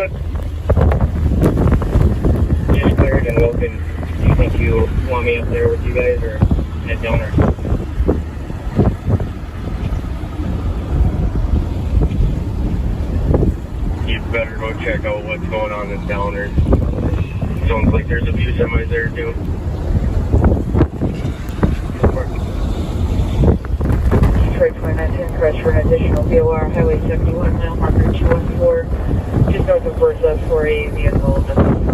good. Just cleared and Wilton. Do you think you want me up there with you guys or head down or? You better go check out what's going on in Downers. Sounds like there's a few semis there too. Detroit 2910, crash for an additional VOR, Highway 71, mile marker 214, just north of Bertha for a vehicle.